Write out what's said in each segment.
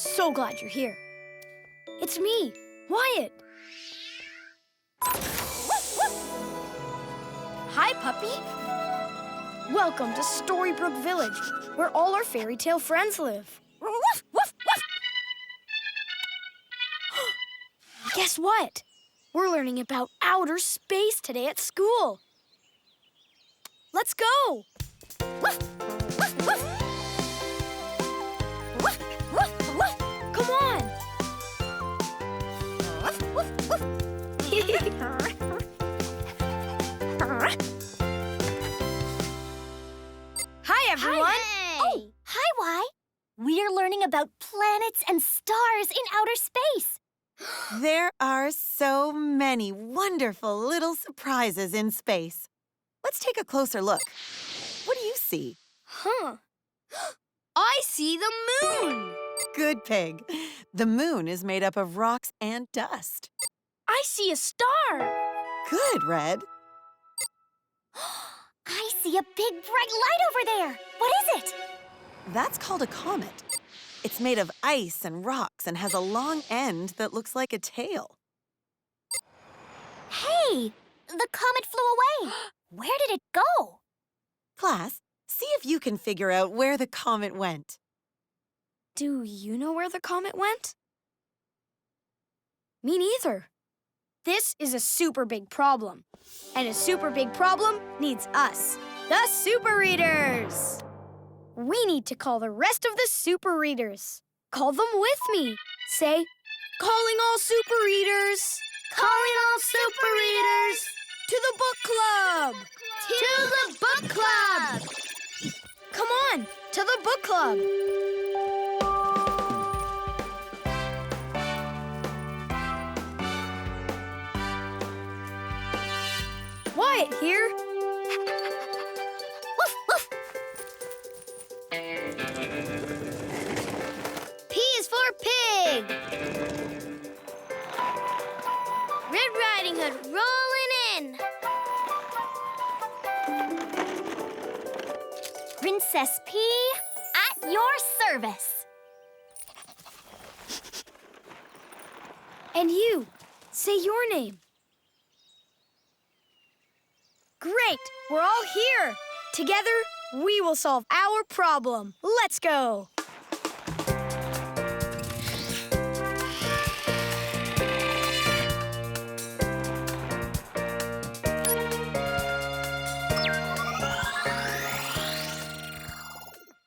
so glad you're here. It's me, Whyatt. Hi, puppy. Welcome to Storybrooke Village, where all our fairy tale friends live. Woof, woof, woof. Guess what? We're learning about outer space today at school. Let's go. Woof, woof, woof. Woof, woof, woof. Come on. Woof, woof, woof. Hi, everyone. Hi. Oh, hi, Why. We're learning about planets and stars in outer space. There are so many wonderful little surprises in space. Let's take a closer look. What do you see? Huh. I see the moon. Good pig. The moon is made up of rocks and dust. I see a star. Good, Red. I see a big bright light over there. What is it? That's called a comet. It's made of ice and rocks and has a long end that looks like a tail. Hey, the comet flew away. Where did it go? Class, see if you can figure out where the comet went. Do you know where the comet went? Me neither. This is a super big problem. And a super big problem needs us, the Super Readers. We need to call the rest of the Super Readers. Call them with me. Say, calling all Super Readers. Calling all Super Readers. To the book club. To the book club. Come on, to the book club. Whyatt here. Woof, woof. P is for pig. Red Riding Hood rolling in. Princess P, at your service. And you, say your name. Great, we're all here. Together, we will solve our problem. Let's go.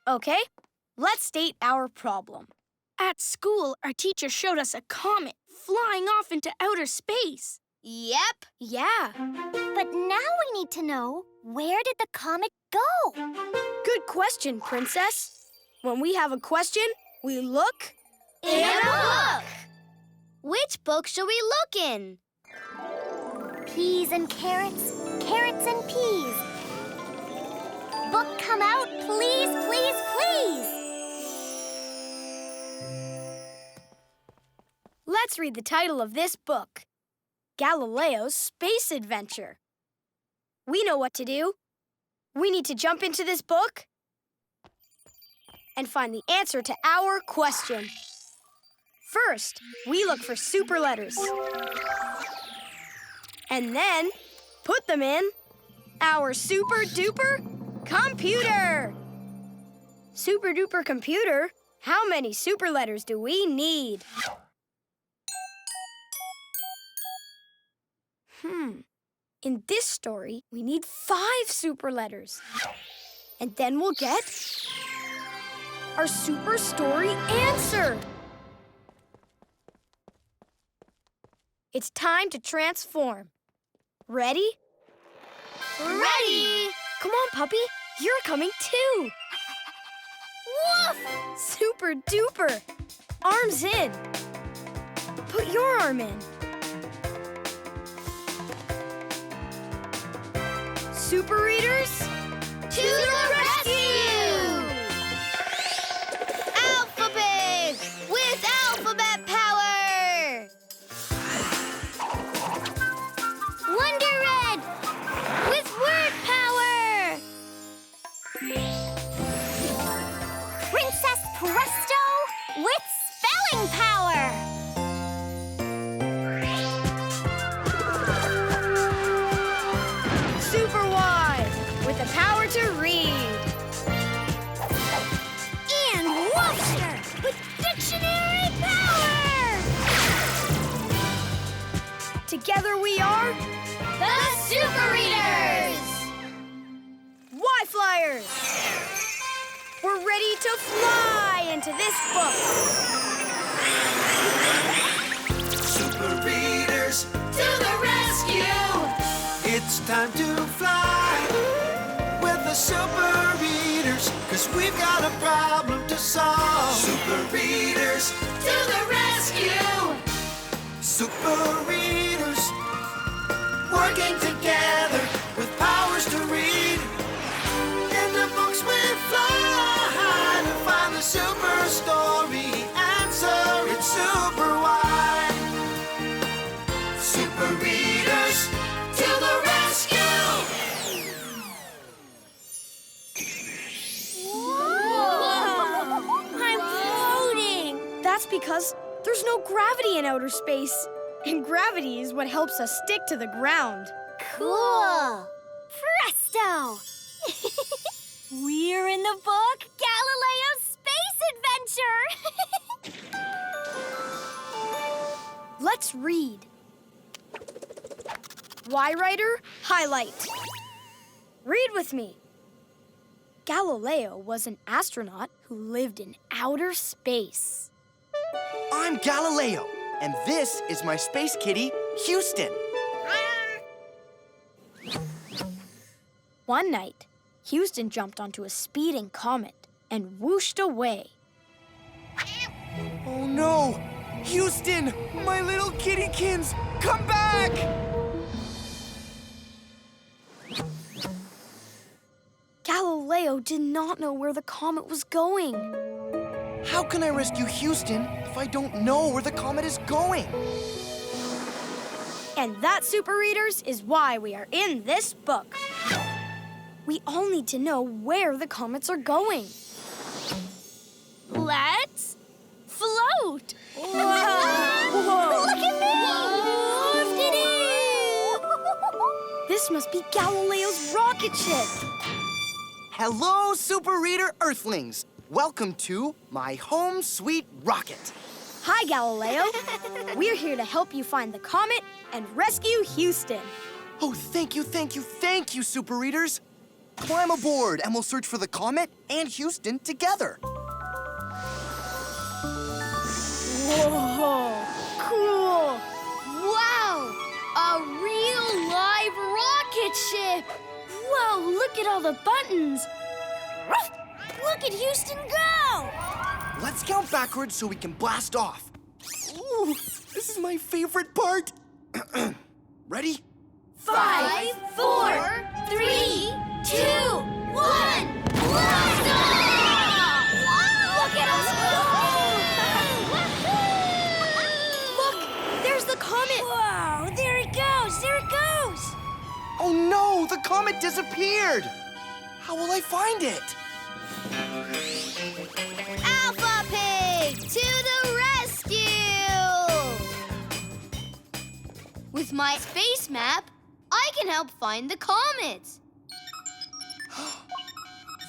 Okay, let's state our problem. At school, our teacher showed us a comet flying off into outer space. Yep. Yeah. But now we need to know, where did the comet go? Good question, Princess. When we have a question, we look In a book. Which book should we look in? Peas and carrots, carrots and peas. Book come out, please, please, please. Let's read the title of this book. Galileo's Space Adventure. We know what to do. We need to jump into this book and find the answer to our question. First, we look for super letters. And then, put them in our super-duper computer. Super-duper computer? How many super letters do we need? In this story, we need 5 super letters. And then we'll get our super story answer. It's time to transform. Ready? Ready! Come on, puppy. You're coming too. Woof! Super duper. Arms in. Put your arm in. Super Readers, To the rescue! Alphabet with alphabet power! Wonder Red with word power! Princess Presto with spell reading power! Superwhy, with the power to read. And Wolfster, with dictionary power! Together we are The Super Readers! Why Flyers. We're ready to fly into this book. Super Readers, To the rescue! it's time to fly with the Super Readers, 'cause we've got a problem to solve. Super Readers, To the rescue! Super Readers, working together with powers to read. In the books we fly to find the super story answer. It's super why. Super Readers, To the rescue! Whoa! I'm floating! That's because there's no gravity in outer space. And gravity is what helps us stick to the ground. Cool! Presto! We're in the book Galileo's Space Adventure! Let's read. Why Writer, highlight. Read with me. Galileo was an astronaut who lived in outer space. I'm Galileo, and this is my space kitty, Houston. One night, Houston jumped onto a speeding comet and whooshed away. Oh no! Houston, my little kittykins, come back! Galileo did not know where the comet was going. How can I rescue Houston if I don't know where the comet is going? And that, Super Readers, is why we are in this book. We all need to know where the comets are going. Let's float! Whoa. Look at me! Whoa. This must be Galileo's rocket ship. Hello, Super Reader Earthlings. Welcome to my home sweet rocket. Hi, Galileo. We're here to help you find the comet and rescue Houston. Oh, thank you, Super Readers. Climb aboard and we'll search for the comet and Houston together. Whoa, cool. Wow! A real live rocket ship! Whoa, look at all the buttons! Look at Houston go! Let's count backwards so we can blast off. Ooh, this is my favorite part. Ready? 5, 4, 3, 2, 1, blast off! Look at us go! Look, there's the comet. Whoa, there it goes, there it goes! Oh no, the comet disappeared. How will I find it? Alpha Pig, to the rescue! With my space map, I can help find the comet.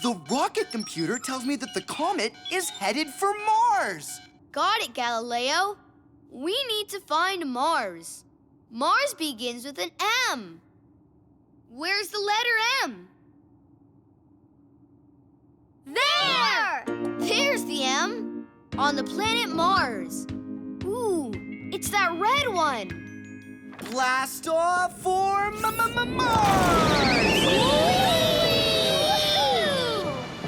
The rocket computer tells me that the comet is headed for Mars. Got it, Galileo. We need to find Mars. Mars begins with an M. Where's the letter M? There! There's the M. On the planet Mars. Ooh, it's that red one. Blast off for Mars!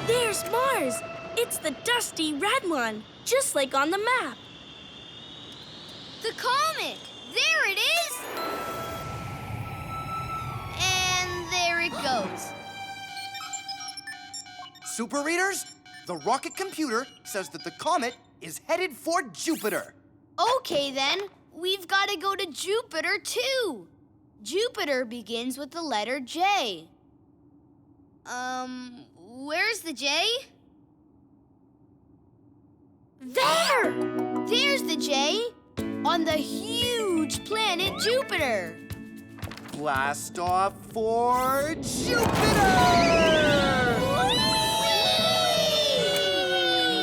There's Mars. It's the dusty red one, just like on the map. The comet. There it is. And there it goes. Super Readers, the rocket computer says that the comet is headed for Jupiter. Okay, then. We've got to go to Jupiter, too. Jupiter begins with the letter J. Where's the J? There! There's the J on the huge planet Jupiter. Blast off for Jupiter!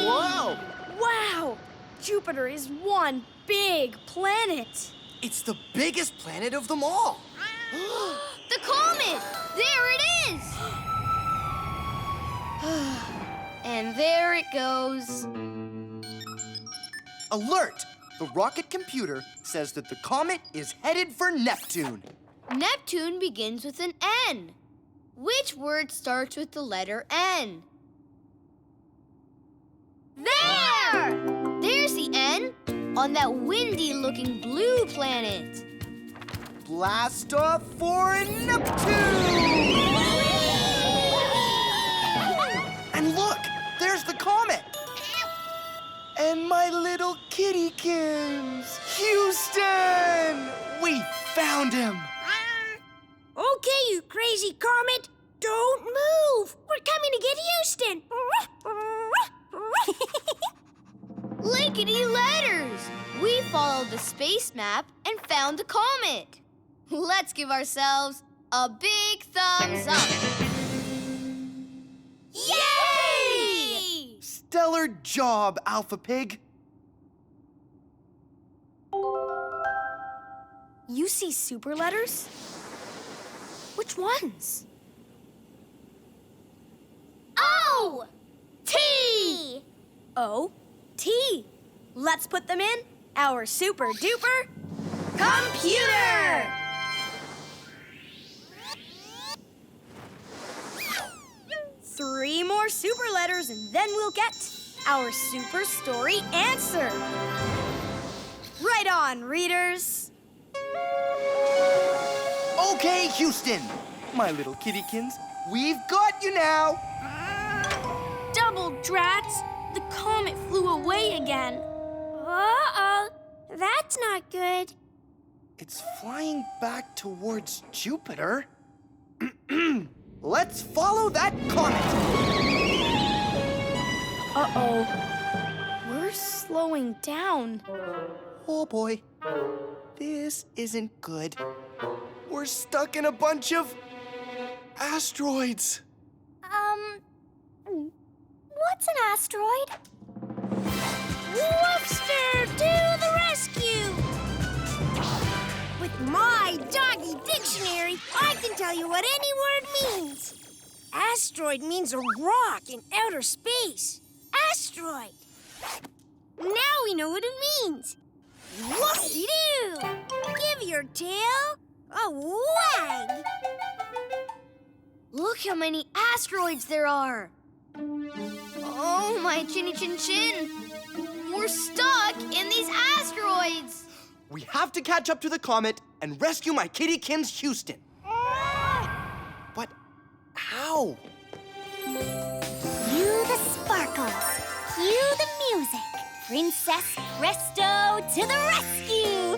Whoa! Wow! Jupiter is one big planet. It's the biggest planet of them all. The comet! There it is! And there it goes. Alert! The rocket computer says that the comet is headed for Neptune. Neptune begins with an N. Which word starts with the letter N? There! There's the N on that windy-looking blue planet. Blast off for Neptune! And look, there's the comet. And my little kittykins, Houston! We found him. Okay, you crazy comet. Don't move. We're coming to get Houston. Lickety letters! We followed the space map and found the comet. Let's give ourselves a big thumbs up. Yay! Stellar job, Alpha Pig. You see super letters? Which ones? O! T! O, T. Let's put them in our super duper computer! 3 more super letters and then we'll get our super story answer. Right on, readers. Okay, Houston. My little kittykins, we've got you now. Double drats! The comet flew away again. Uh-oh. That's not good. It's flying back towards Jupiter. Let's follow that comet. Uh-oh. We're slowing down. Oh boy, this isn't good. We're stuck in a bunch of asteroids. What's an asteroid? Woofster, to the rescue! With my doggy dictionary, I can tell you what any word means. Asteroid means a rock in outer space. Asteroid. Now we know what it means. Whoop-de-doo! Give your tail a wag. Look how many asteroids there are. Oh, my chinny chin chin. We're stuck in these asteroids. We have to catch up to the comet and rescue my kittykins, Houston. But how? Cue the sparkles. Cue the music. Princess Presto to the rescue!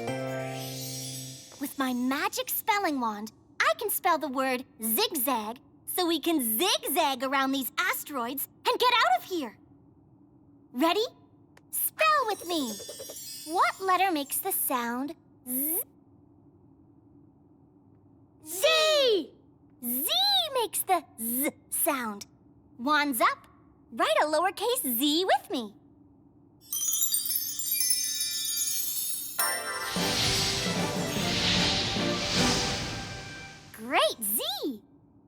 With my magic spelling wand, I can spell the word zigzag so we can zigzag around these asteroids and get out of here. Ready? Spell with me. What letter makes the sound Z? Z! Z makes the Z sound. Wands up. Write a lowercase z with me. Great, Z!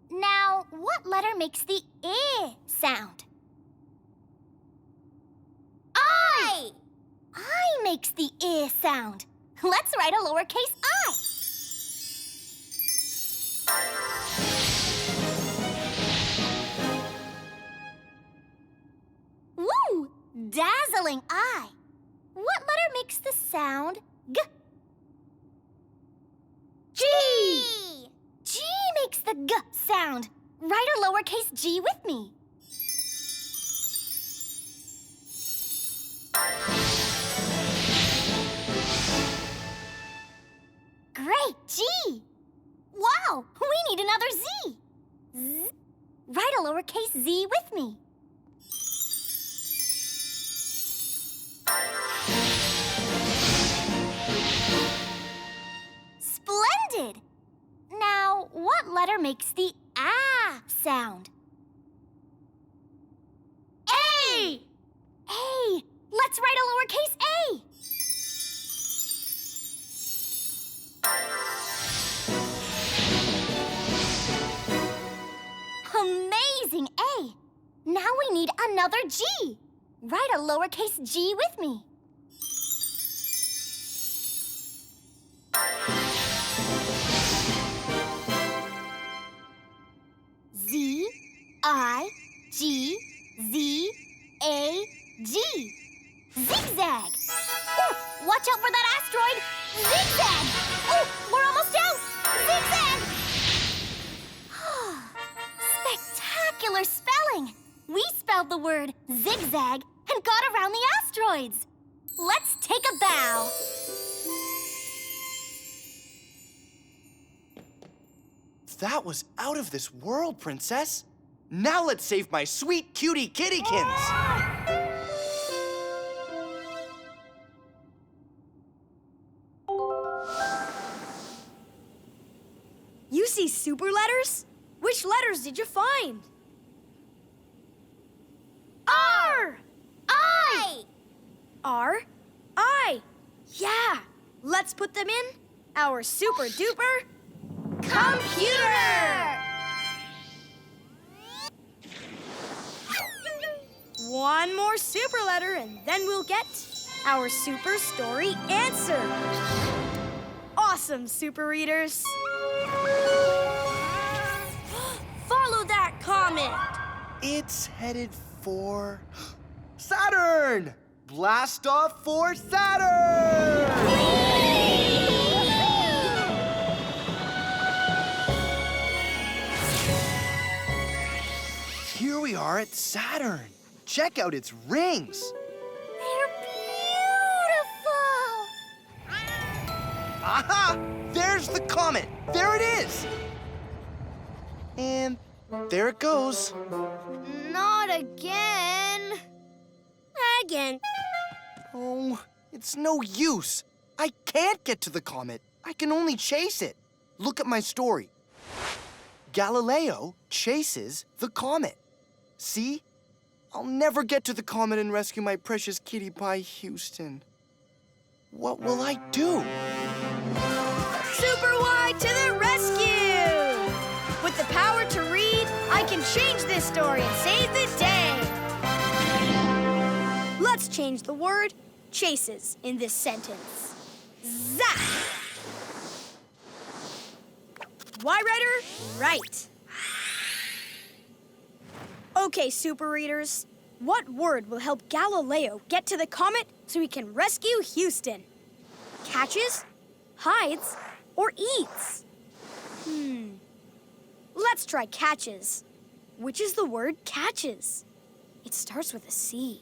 Now, what letter makes the I sound? I! I makes the I sound. Let's write a lowercase I. Woo! Dazzling I. What letter makes the sound G? G! G makes the G sound. Write a lowercase g with me. Great, G! Wow, we need another Z. Z. Write a lowercase z with me. letter makes the ah sound? A! A! Let's write a lowercase a. Amazing, A! Now we need another G. Write a lowercase g with me. Z-I-G-Z-A-G. Zigzag. Ooh, watch out for that asteroid. Zigzag. Oh, we're almost out. Zigzag. Spectacular spelling. We spelled the word zigzag and got around the asteroids. Let's take a bow. That was out of this world, Princess. Now let's save my sweet cutie kittykins. You see super letters? Which letters did you find? R! I! R, I. Yeah. Let's put them in our super duper computer. One more super letter and then we'll get our super story answer. Awesome, super readers. Follow that comet. It's headed for Saturn! Blast off for Saturn! Here we are at Saturn. Check out its rings. They're beautiful! Aha! There's the comet. There it is. And there it goes. Not again. Again. Oh, it's no use. I can't get to the comet. I can only chase it. Look at my story. Galileo chases the comet. See? I'll never get to the comet and rescue my precious kitty pie, Houston. What will I do? Superwhy to the rescue! With the power to read, I can change this story and save the day. Let's change the word chases in this sentence. Zap! Why, writer? Right. Okay, super readers. What word will help Galileo get to the comet so he can rescue Houston? Catches, hides, or eats? Let's try catches. Which is the word catches? It starts with a C.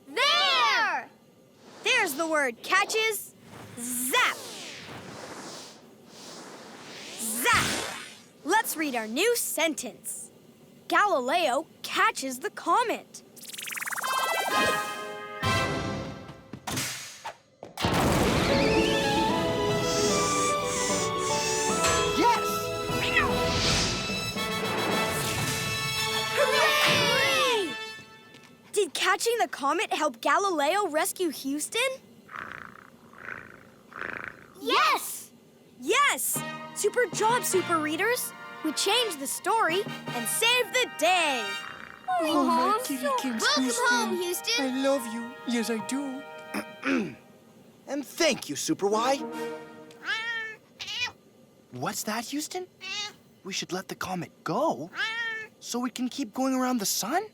There! There's the word catches. Zap! Zap! Let's read our new sentence. Galileo catches the comet. Yes! Hooray! Did catching the comet help Galileo rescue Houston? Yes! Yes! Super job, super readers. We changed the story and saved the day. Oh, my kittykins, Welcome home, Houston. I love you. Yes, I do. And thank you, Superwhy. What's that, Houston? We should let the comet go so we can keep going around the sun?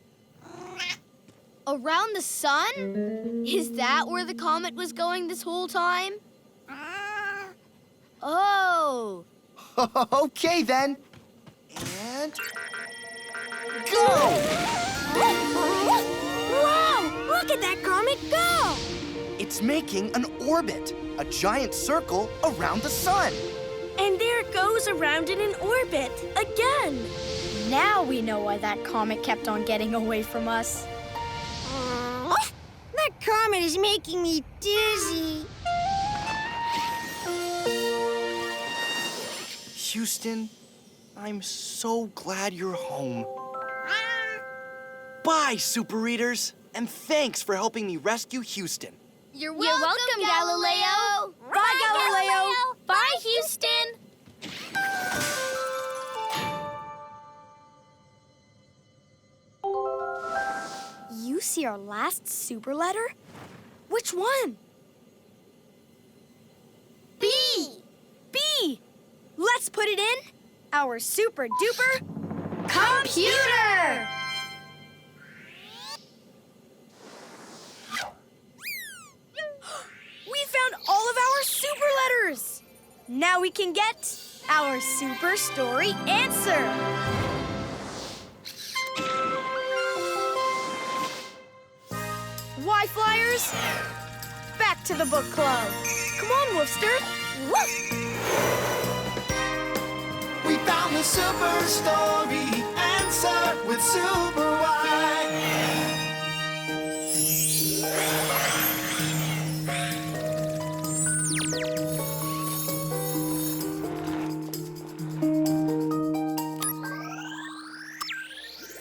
Around the sun? Is that where the comet was going this whole time? Oh. Okay, then. And go! Whoa! Look at that comet go! It's making an orbit, a giant circle around the sun. And there it goes around in an orbit again. Now we know why that comet kept on getting away from us. That comet is making me dizzy. Houston, I'm so glad you're home. Bye, Super Readers, and thanks for helping me rescue Houston. You're welcome, Galileo. Bye, Galileo. Bye, Houston. You see our last super letter? Which one? B. B. Let's put it in our super duper computer. We found all of our super letters. Now we can get our super story answer. Why, Flyers? Back to the book club. Come on, Woofster. Woof! We found the super story answer with superwhy.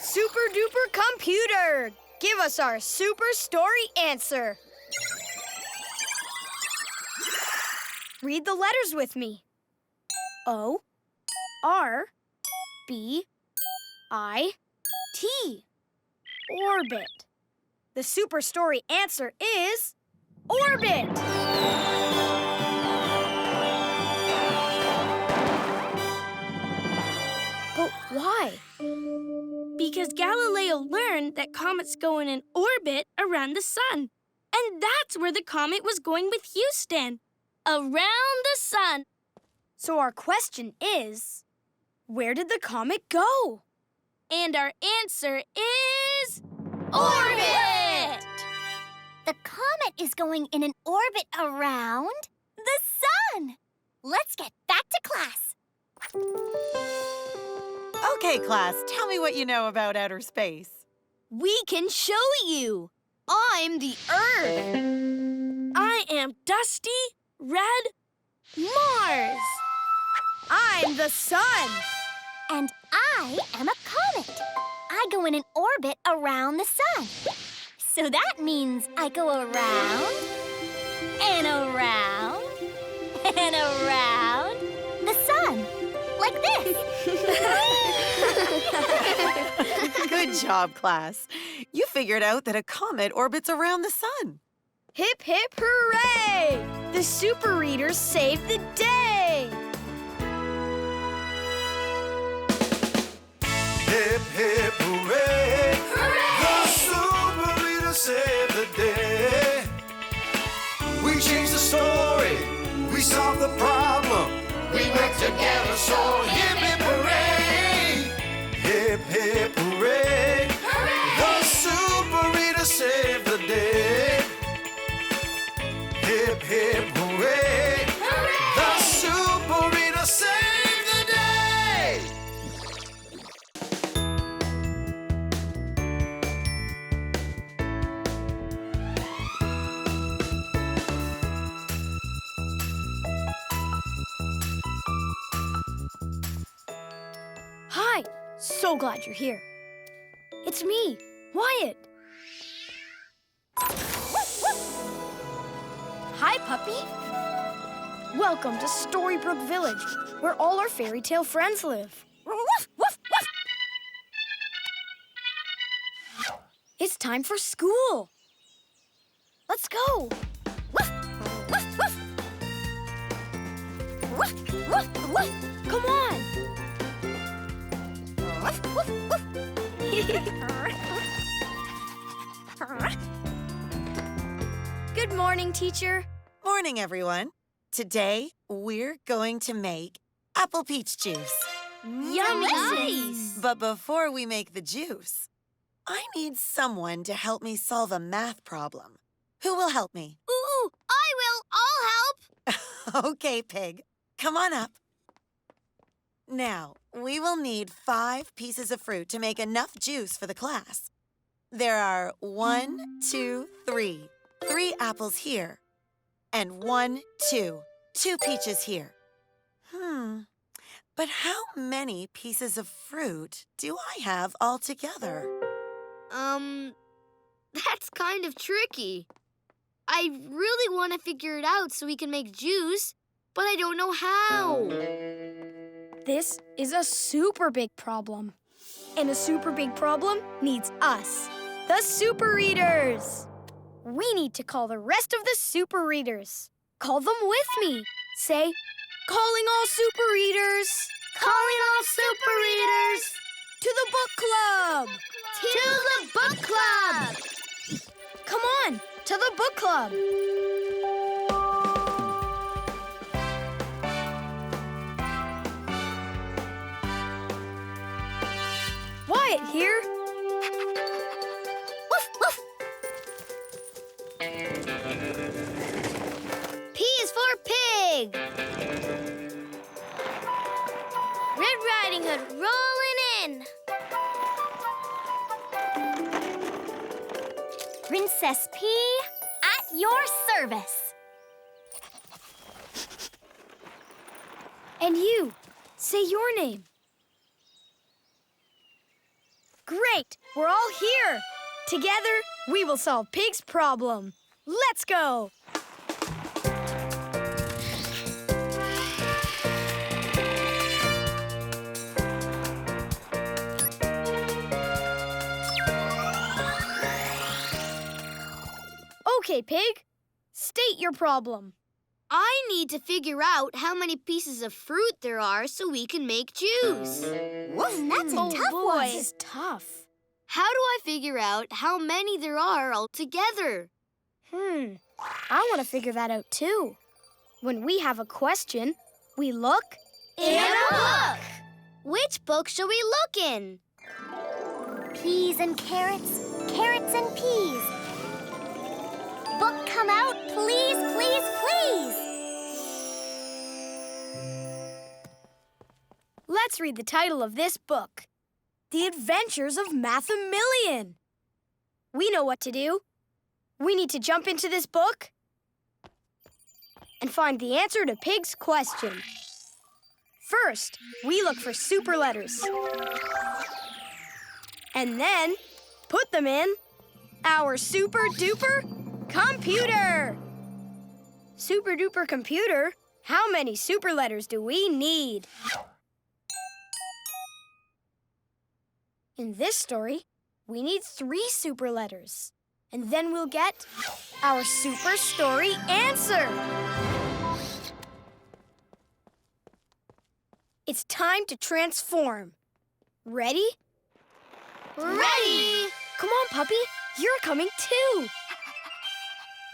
Super duper computer. Give us our super story answer. Read the letters with me. O, R, B, I, T. Orbit. The super story answer is orbit. But why? Because Galileo learned that comets go in an orbit around the sun. And that's where the comet was going with Houston. Around the sun. So our question is, where did the comet go? And our answer is... orbit! The comet is going in an orbit around the sun. Let's get back to class. Okay, class, tell me what you know about outer space. We can show you. I'm the Earth. I am Dusty Red Mars. I'm the sun. And I am a comet. I go in an orbit around the sun. So that means I go around and around and around the sun. Like this. Good job, class. You figured out that a comet orbits around the sun. Hip, hip, hooray! The super readers saved the day. Hip, hip, hooray! The super reader saved the day. We changed the story. We solved the problem. We work together, so hip, hip, hooray! Hip, hip, hooray! The super reader saved the day. Hip, hip, hooray! The super reader saved the day. Hi, so glad you're here. It's me, Whyatt. Hi, puppy. Welcome to Storybrook Village, where all our fairy tale friends live. Woof, woof, woof. It's time for school. Let's go. Woof, woof, woof. Woof, woof, woof. Come on. Woof, woof, woof. Good morning, teacher. Morning, everyone. Today, we're going to make apple peach juice. Yummy. Nice. But before we make the juice, I need someone to help me solve a math problem. Who will help me? Ooh, I will. I'll help. Okay, Pig. Come on up. Now, we will need 5 pieces of fruit to make enough juice for the class. There are 1, 2, 3. 3 apples here. And 1, 2. 2 peaches here. But how many pieces of fruit do I have altogether? That's kind of tricky. I really want to figure it out so we can make juice, but I don't know how. This is a super big problem. And a super big problem needs us, the Super Readers. We need to call the rest of the Super Readers. Call them with me. Say, calling all Super Readers. Calling all Super Readers To the book club. to the book club. Come on, to the book club. Whyatt here. Woof, woof. P is for pig. Red Riding Hood rolling in. Princess P, at your service. And you, say your name. Great, we're all here. Together, we will solve Pig's problem. Let's go. Okay, Pig, state your problem. I need to figure out how many pieces of fruit there are so we can make juice. That's a tough boy, one. this is tough. How do I figure out how many there are altogether? I want to figure that out too. When we have a question, we look In a book! Which book shall we look in? Peas and carrots, carrots and peas. Book come out, please, please, please. Let's read the title of this book. The Adventures of Math-A-Million. We know what to do. We need to jump into this book and find the answer to Pig's question. First, we look for super letters. And then, put them in our super-duper computer. Super-duper computer? How many super letters do we need? In this story, we need 3 super letters. And then we'll get our super story answer. It's time to transform. Ready? Ready! Come on, puppy. You're coming too.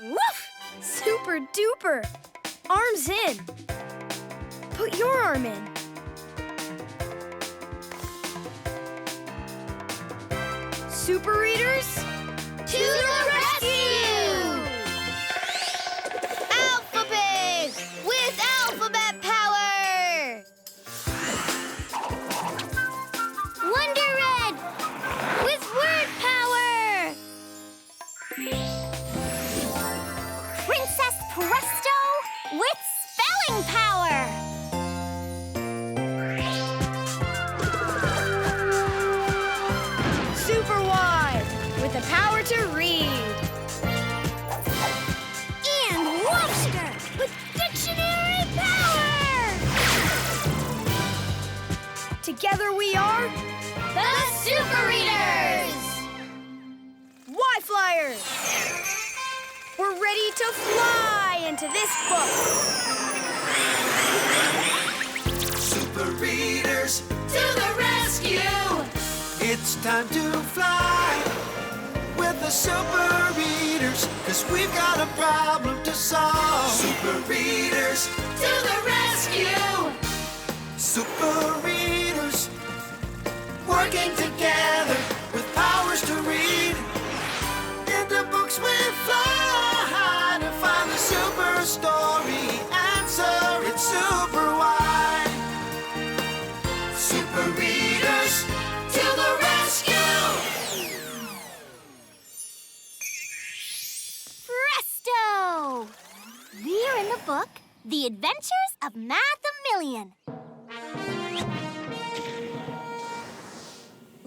Woof! Super duper. Arms in. Put your arm in. Super Readers, To the rescue! Alpha Pig with alphabet power! Wonder Red with word power! Princess Presto with spelling power. Superwhy with the power to read. And Lobster with dictionary power. Together we are The Super Readers! Why Flyers. We're ready to fly into this book. Super Readers, To the rescue! it's time to fly with the Super Readers, 'cause we've got a problem to solve. Super Readers, To the rescue! Super Readers, working together with powers to read. Into books we fly to find the super story answer. It's super why. Super Readers, To the rescue! Presto! We're in the book, The Adventures of Math-A-Million.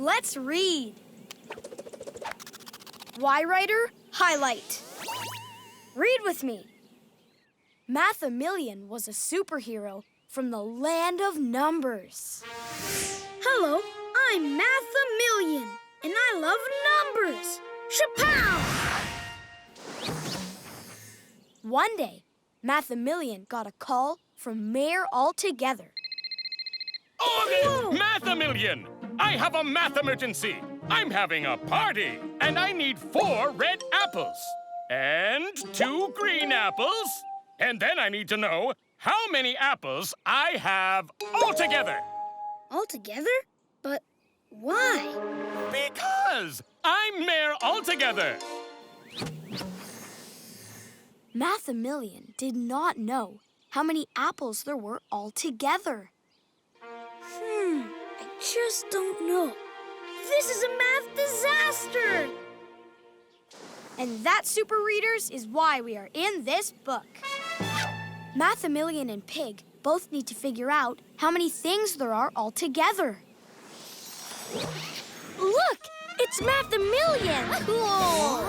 Let's read. Y writer, highlight. Read with me. Math-A-Million was a superhero from the land of numbers. Hello, I'm Math-A-Million, and I love numbers. Chapow! One day, Math-A-Million got a call from Mayor Altogether. Organ! Math-A-Million! I have a math emergency. I'm having a party, and I need 4 red apples. And 2 green apples. And then I need to know how many apples I have altogether. Altogether? But why? Because I'm Mayor Altogether. Math-A-Million did not know how many apples there were altogether. I just don't know. This is a math disaster! And that, Super Readers, is why we are in this book. Math-A-Million and Pig both need to figure out how many things there are altogether. Look! It's Math-A-Million! Cool!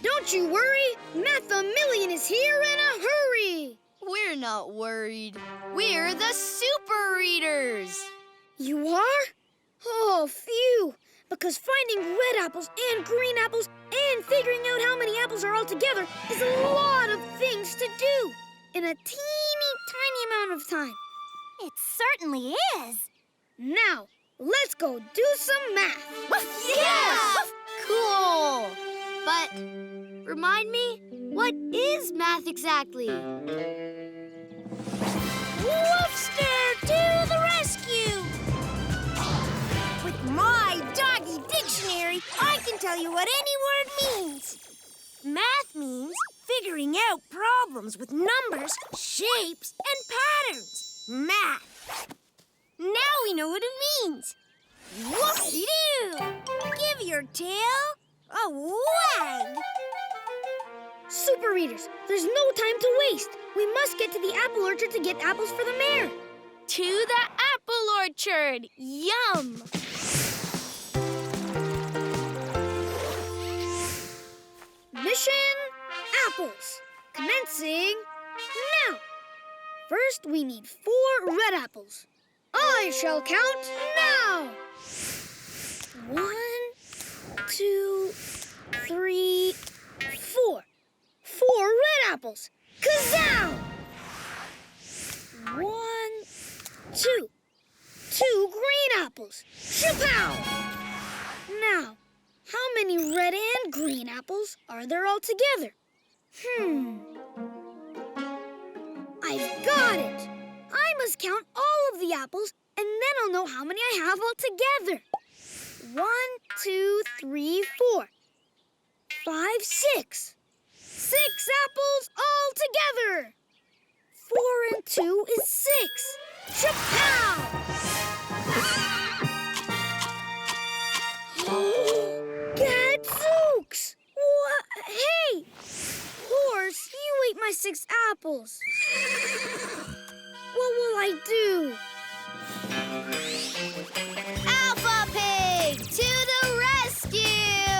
Don't you worry! Math-A-Million is here in a hurry! We're not worried. We're the Super Readers. You are? Oh, phew! Because finding red apples and green apples and figuring out how many apples are all together is a lot of things to do in a teeny tiny amount of time. It certainly is. Now, let's go do some math. Yeah! Cool! But remind me, what is math exactly? Woofster to the rescue! With my doggy dictionary, I can tell you what any word means. Math means figuring out problems with numbers, shapes, and patterns. Math. Now we know what it means. Whoop-de-doo! Give your tail a wag. Super Readers, there's no time to waste. We must get to the apple orchard to get apples for the mayor. To the apple orchard! Yum! Mission apples. Commencing now. First, we need 4 red apples. I shall count now. 1, 2, 3, 4. 4 red apples. Kazow! 1, 2. 2 green apples. Shapow! Now, how many red and green apples are there all together? I've got it! I must count all of the apples, and then I'll know how many I have all together. 1, 2, 3, 4. 5, 6. 6 apples all together. 4 and 2 is 6. Chapow! Gadzooks! What? Hey! Horse, you ate my 6 apples. What will I do? Alpha Pig, to the rescue!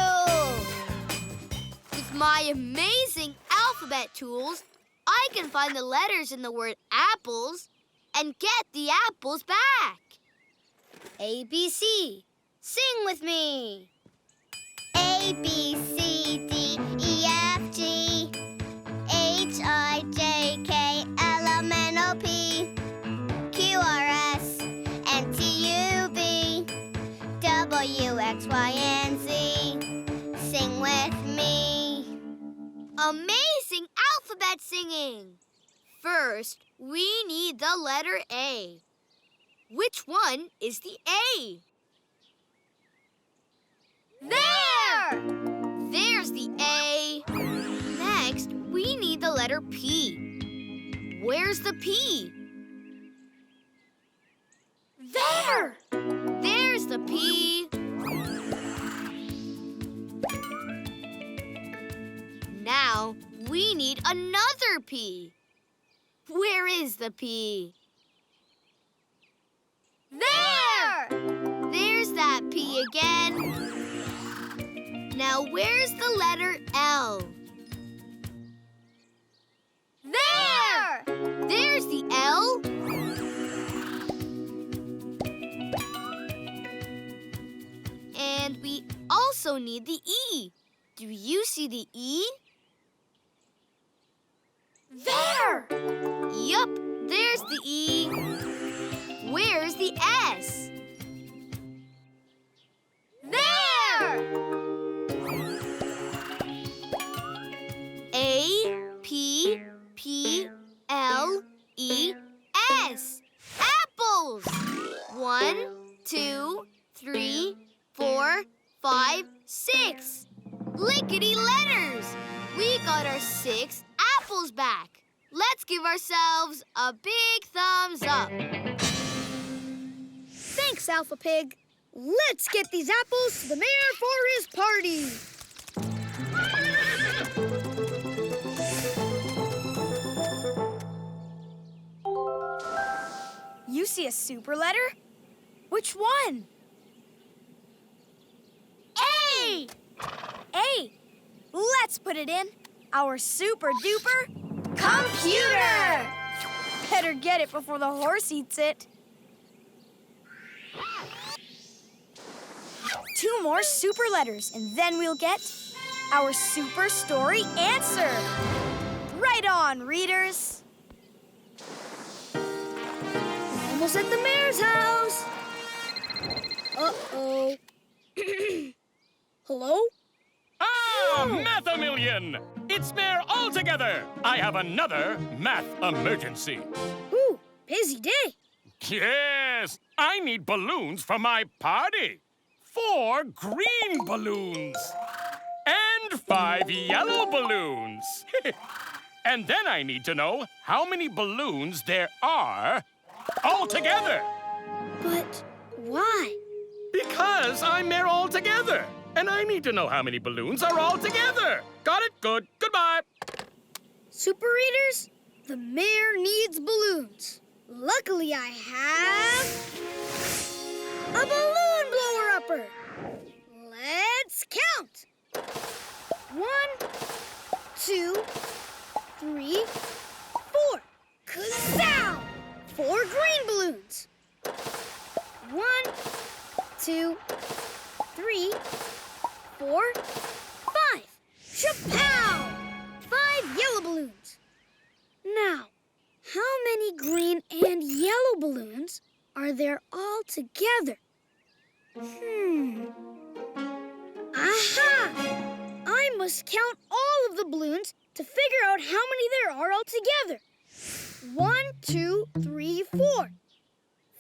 With my amazing alphabet tools, I can find the letters in the word apples and get the apples back. A, B, C. Sing with me. A, B, C, D, E, F, G, H, I, J, K, L, M, N, O, P, Q, R, S, and T, U, V, W, X, Y, and Z. Sing with me. Amazing alphabet singing! First, we need the letter A. Which one is the A? There! There's the A. Next, we need the letter P. Where's the P? There! There's the P. Now, we need another P. Where is the P? There! There's that P again. Now, where's the letter L? There! There's the L. And we also need the E. Do you see the E? There! Yup, there's the E. Where's the S? There! A-P-P-L-E-S. Apples! 1, 2, 3, 4, 5, 6. Lickety letters! We got our 6 apples back. Let's give ourselves a big thumbs up. Thanks, Alpha Pig. Let's get these apples to the mayor for his party. You see a super letter? Which one? A! A. Let's put it in. Our super duper computer! Better get it before the horse eats it. 2 more super letters, and then we'll get our super story answer. Right on, readers. Almost at the mayor's house. Uh-oh. Hello? Ah, Math-a-million! It's Mayor Altogether! I have another math emergency. Ooh, busy day. Yes, I need balloons for my party. 4 green balloons. And 5 yellow balloons. And then I need to know how many balloons there are altogether. But why? Because I'm Mayor Altogether. And I need to know how many balloons are all together. Got it? Good. Goodbye. Super readers, the mayor needs balloons. Luckily, I have a balloon blower-upper. Let's count. 1, 2, 3, 4. Kazow! 4 green balloons. 1, 2, 3, 4, 5. Chapow! 5 yellow balloons. Now, how many green and yellow balloons are there all together? Aha! I must count all of the balloons to figure out how many there are all together. 1, 2, 3, 4.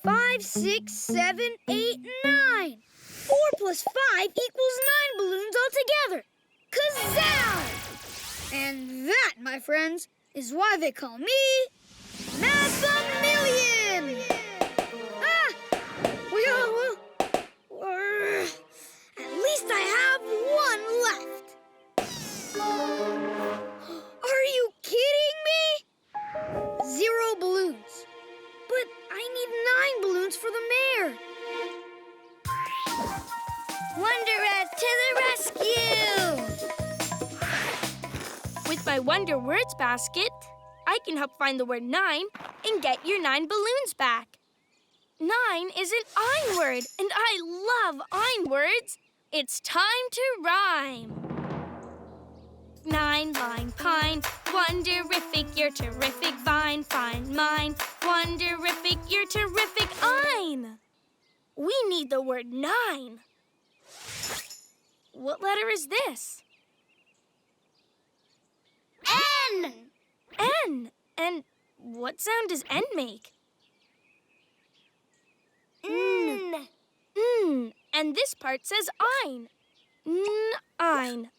5, 6, 7, 8, 9. 4 plus 5 equals 9 balloons altogether. Kazow! And that, my friends, is why they call me Math-a-million! Ah! Well, at least I have 1 left. Are you kidding me? 0 balloons. But I need 9 balloons for the mayor. Wonder Rat to the rescue! With my Wonder Words basket, I can help find the word 9 and get your 9 balloons back. 9 is an Ein word, and I love Ein words. It's time to rhyme. 9 line pine, wonderific, you're terrific, vine, fine mine, wonderific, you're terrific, Ein. We need the word 9. What letter is this? N! N. And what sound does N make? N. And this part says Ein. Ein.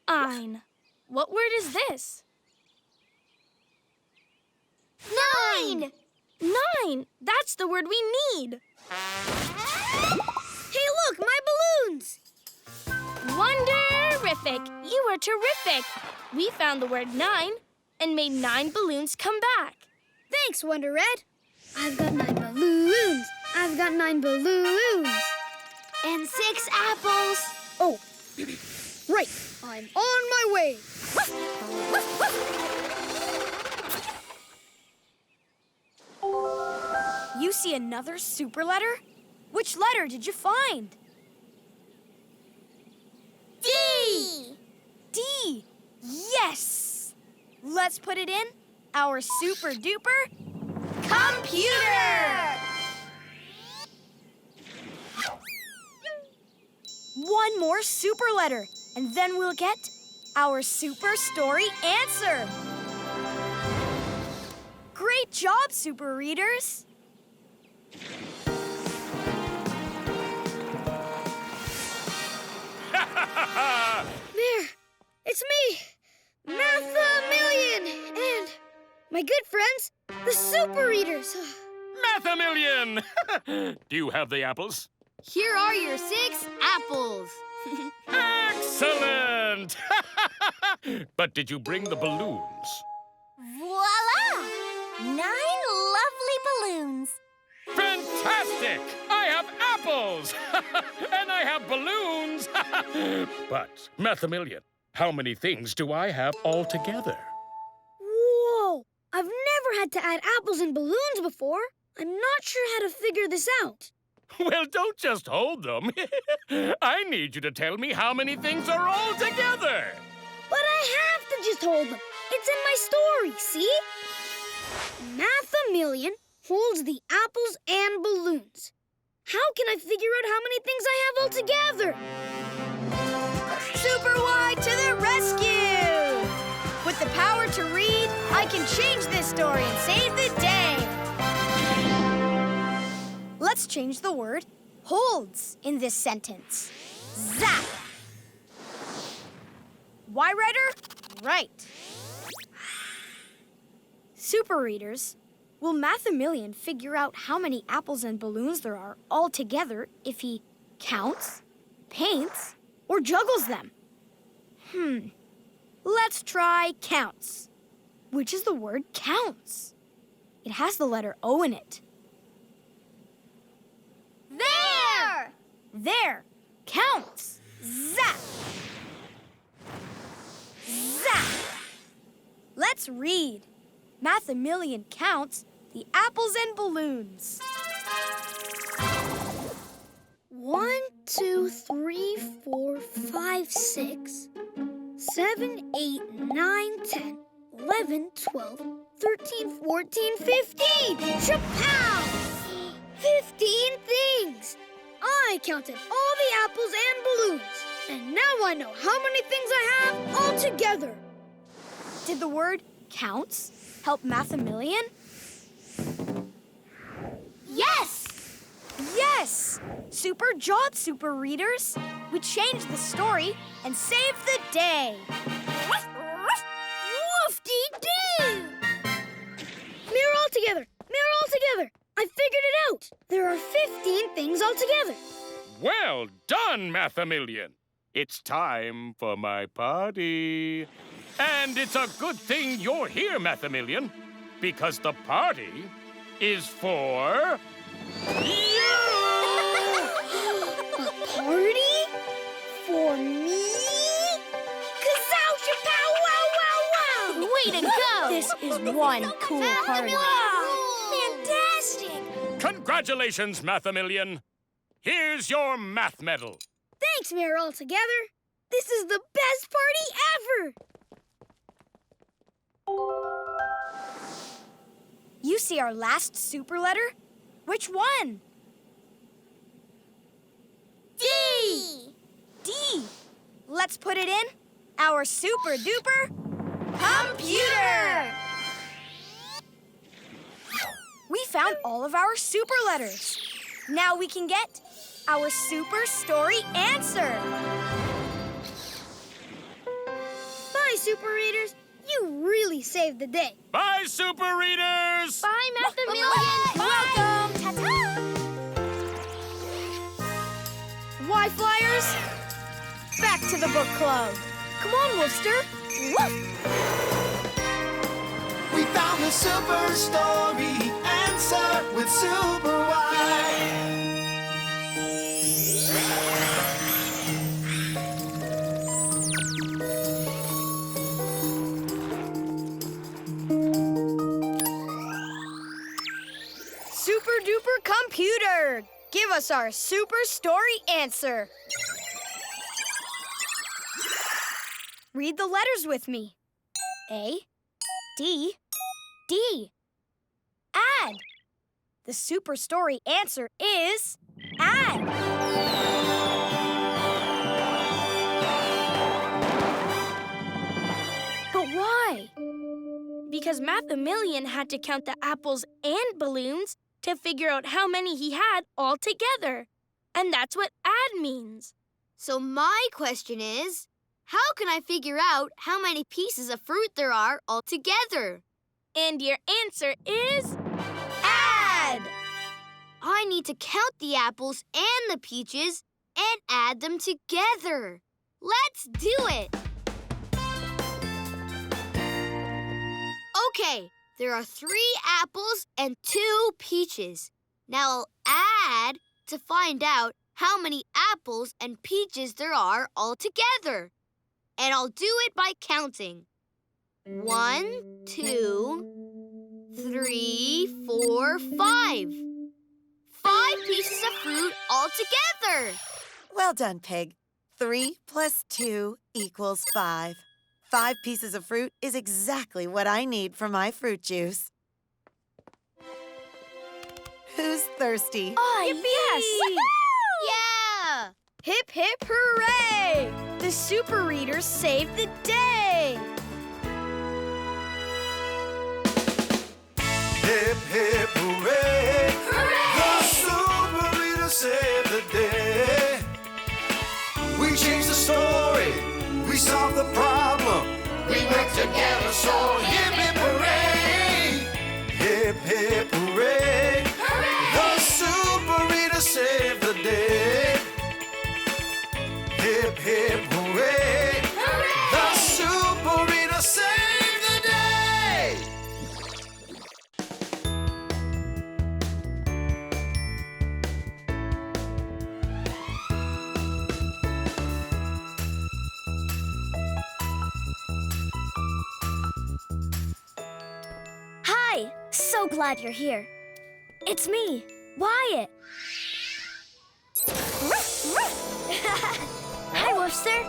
Ein. What word is this? 9! 9. That's the word we need. Hey, look, my balloons! Wonderific! You are terrific! We found the word 9 and made 9 balloons come back. Thanks, Wonder Red. I've got 9 balloons. I've got 9 balloons. And 6 apples. Oh, right. I'm on my way. You see another super letter? Which letter did you find? D! D. Yes. Let's put it in our super duper computer. One more super letter, and then we'll get our super story answer. Great job, super readers. There, it's me, Mathamillion, and my good friends, the super readers. Mathamillion! Do you have the apples? Here are your 6 apples. Excellent! But did you bring the balloons? Voila! 9 lovely balloons. Fantastic! I have apples! And I have balloons! But, Mathamillion, how many things do I have altogether? Whoa! I've never had to add apples and balloons before. I'm not sure how to figure this out. Well, don't just hold them. I need you to tell me how many things are all together. But I have to just hold them. It's in my story, see? Mathamillion holds the apples and balloons. How can I figure out how many things I have altogether? Superwhy to the rescue! With the power to read, I can change this story and save the day. Let's change the word holds in this sentence. Zap! Why, writer? Right. Super readers, will Mathamillion figure out how many apples and balloons there are all together if he counts, paints, or juggles them? Let's try counts. Which is the word counts? It has the letter O in it. There! There. Counts. Zap. Zap. Let's read. Mathamillion counts the apples and balloons. 1, 2, 3, 4, 5, 6, 7, 8, 9, 10, 11, 12, 13, 14, 15. Chapow! 15 things! I counted all the apples and balloons, and now I know how many things I have altogether. Did the word counts help Mathamillion? Yes! Yes! Super job, super readers! We changed the story and saved the day. Woofty-doo! Mirror all together! Mirror all together! I figured it out! There are 15 things altogether. Well done, Mathamillion. It's time for my party. And it's a good thing you're here, Mathamillion, because the party is for you! A party? For me? Kazoosh, pow, wow, wow, wow! Way to go! This is one cool party. Fantastic! Congratulations, Mathamillion. Here's your math medal. Thanks, Mirror Altogether. This is the best party ever! You see our last super letter? Which one? D! D. Let's put it in our super duper computer! We found all of our super letters. Now we can get our super story answer. Bye, super readers. You really saved the day. Bye, super readers! Bye, Mathamillion! Welcome. Ta-ta! Why, Flyers? Back to the book club. Come on, Woofster. Woof! We found the super story answer with super why. Give us our super story answer. Read the letters with me. A, D, D. Add. The super story answer is add. But why? Because Math-A-Million had to count the apples and balloons to figure out how many he had all together. And that's what add means. So my question is, how can I figure out how many pieces of fruit there are all together? And your answer is add. I need to count the apples and the peaches and add them together. Let's do it. Okay, there are 3 apples and 2 peaches. Now I'll add to find out how many apples and peaches there are all together. And I'll do it by counting. 1, 2, 3, 4, 5. 5 pieces of fruit all together. Well done, Pig. 3 plus 2 equals 5. 5 pieces of fruit is exactly what I need for my fruit juice. Who's thirsty? Oh, yes! Yeah! Hip, hip, hooray! The super readers saved the day! Hip, hip, hooray! The super reader saved the day. We changed the story. We solved the problem. We work together, so hip, hip, hooray! Hip, hip, hooray! The super reader saved the day. Hip, hip, hooray! The super reader saved the day. Hi! So glad you're here. It's me, Whyatt. Hi, Woofster.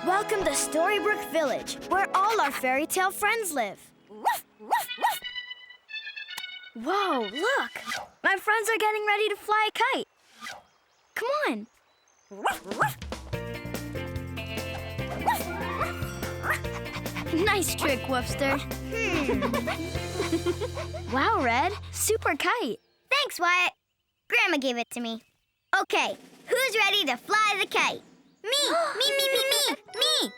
Welcome to Storybrook Village, where all our fairy tale friends live. Whoa, look! My friends are getting ready to fly a kite. Come on. Nice trick, Woofster. Wow, Red. Super kite. Thanks, Whyatt. Grandma gave it to me. Okay, who's ready to fly the kite? Me! Me!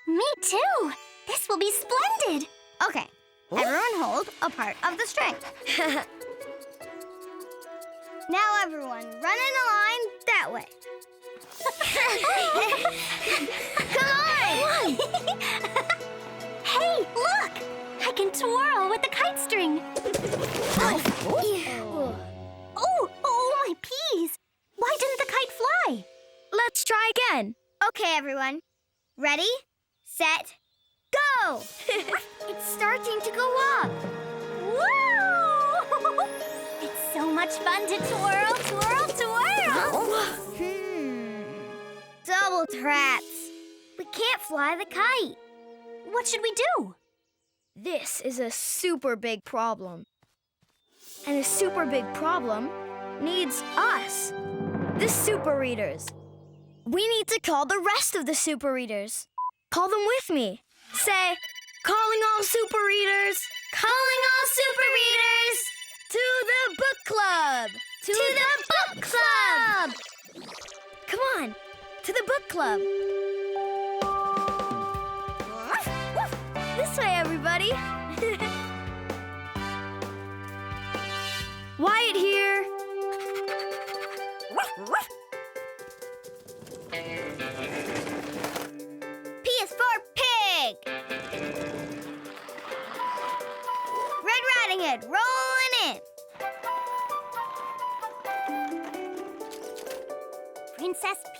Me too! This will be splendid! Okay, everyone hold a part of the string. Now everyone, run in a line that way. Come on! Hey, look! I can twirl with the kite string. Oh, my peas! Why didn't the kite fly? Let's try again. Okay, everyone. Ready, set, go! It's starting to go up. Woo! It's so much fun to twirl, twirl, twirl! Double traps. We can't fly the kite. What should we do? This is a super big problem. And a super big problem needs us, the super readers. We need to call the rest of the super readers. Call them with me. Say, calling all super readers. Calling all super readers To the book club. to the book club! Come on, to the book club. This way, everybody. Whyatt here. P is for pig. Red Riding Hood, rolling in. Princess P,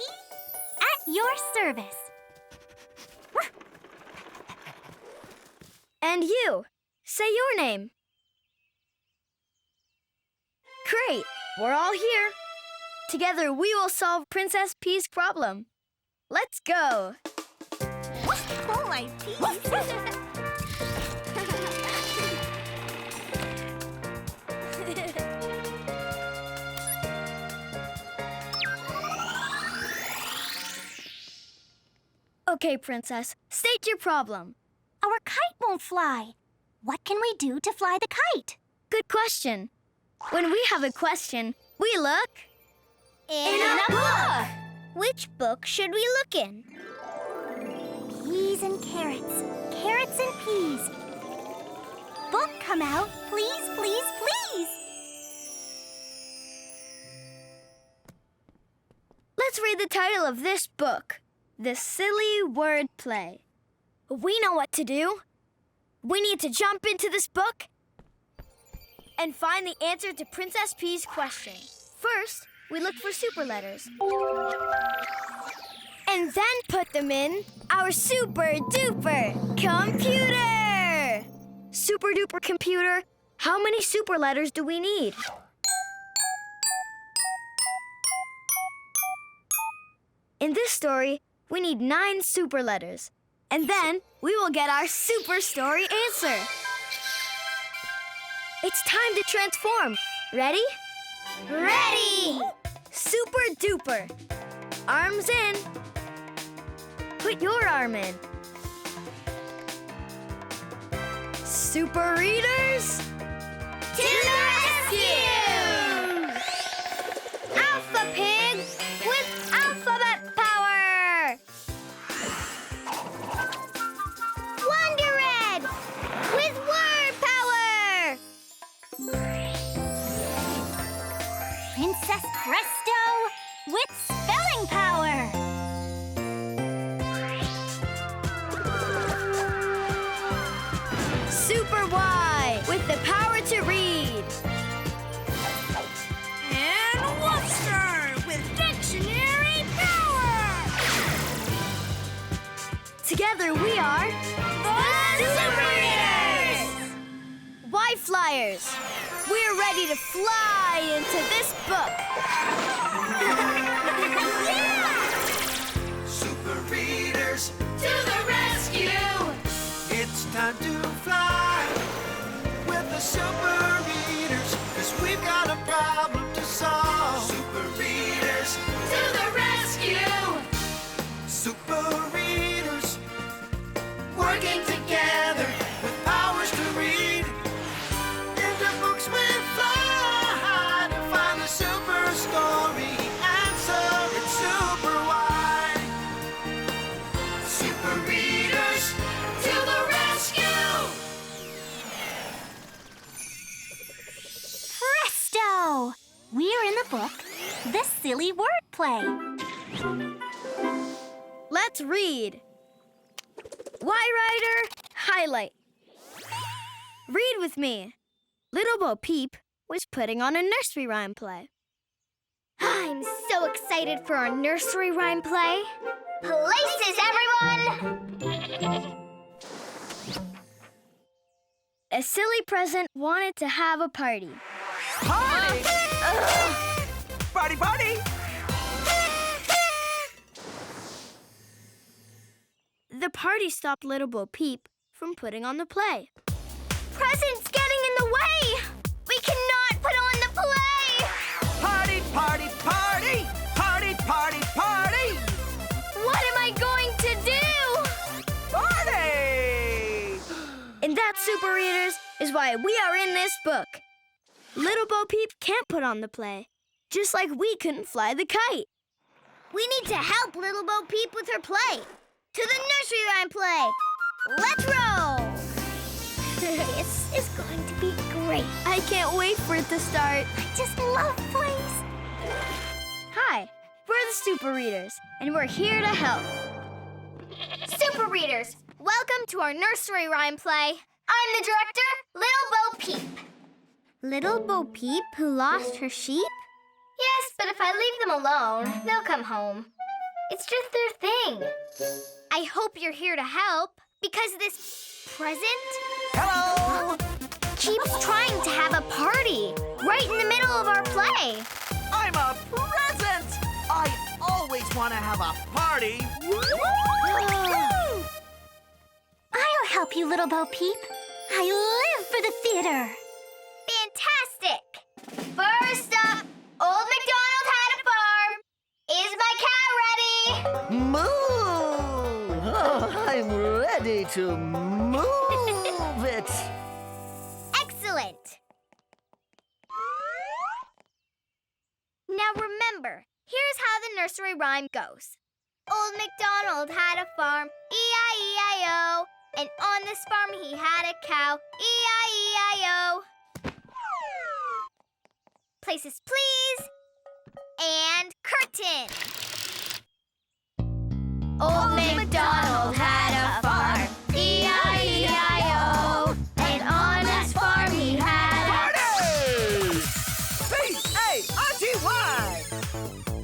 at your service. And you, say your name. Great. We're all here. Together, we will solve Princess Pea's problem. Let's go. Oh, my peas. Okay, Princess, state your problem. Our kite won't fly. What can we do to fly the kite? Good question. When we have a question, we look In a book. Which book should we look in? Peas and carrots. Carrots and peas. Book come out, please, please, please. Let's read the title of this book, The Silly Word Play. We know what to do. We need to jump into this book and find the answer to Princess Pea's question. First, we look for super letters. And then put them in our super-duper computer! Super-duper computer, how many super letters do we need? In this story, we need 9 super letters. And then we will get our super story answer. It's time to transform. Ready? Ready! Super duper. Arms in. Put your arm in. Super readers, To the rescue! Alpha Pig with alphabet power. Wonder Red with word power! Princess Presto with spelling power. Superwhy with the power to read. And Wolfster with dictionary power! Together we are The Super Readers! Why Flyers. We're ready to fly into this book. Super readers, To the rescue! it's time to fly with the super readers, 'cause we've got a problem to solve. Super readers, To the rescue! super readers, working together with powers to read. Into books we fly to find the super story answer. It's super why. Super readers, To the rescue! Presto! We're in the book, The Silly Word Play. Let's read. Writer, highlight. Read with me. Little Bo Peep was putting on a nursery rhyme play. I'm so excited for our nursery rhyme play. Places, everyone! A silly present wanted to have a party. Party! Party, party! The party stopped Little Bo Peep from putting on the play. Presents getting in the way! We cannot put on the play! Party, party, party! Party, party, party! What am I going to do? Party! And that, Super Readers, is why we are in this book. Little Bo Peep can't put on the play, just like we couldn't fly the kite. We need to help Little Bo Peep with her play. To the nursery rhyme play. Let's roll! This is going to be great. I can't wait for it to start. I just love plays. Hi, we're the Super Readers, and we're here to help. Super Readers, welcome to our nursery rhyme play. I'm the director, Little Bo Peep. Little Bo Peep who lost her sheep? Yes, but if I leave them alone, they'll come home. It's just their thing. I hope you're here to help, because this present Hello! keeps trying to have a party right in the middle of our play. I'm a present! I always want to have a party. I'll help you, Little Bo Peep. I live for the theater. Fantastic! First up, Old MacDonald had a farm. Is my cow ready? Moo! Oh, I'm ready to move it. Excellent! Now remember, here's how the nursery rhyme goes. Old MacDonald had a farm, E-I-E-I-O. And on this farm he had a cow, E-I-E-I-O. Places, please. And curtain. Old MacDonald had a farm, E-I-E-I-O. And on this farm he had a... Party! P-A-R-T-Y!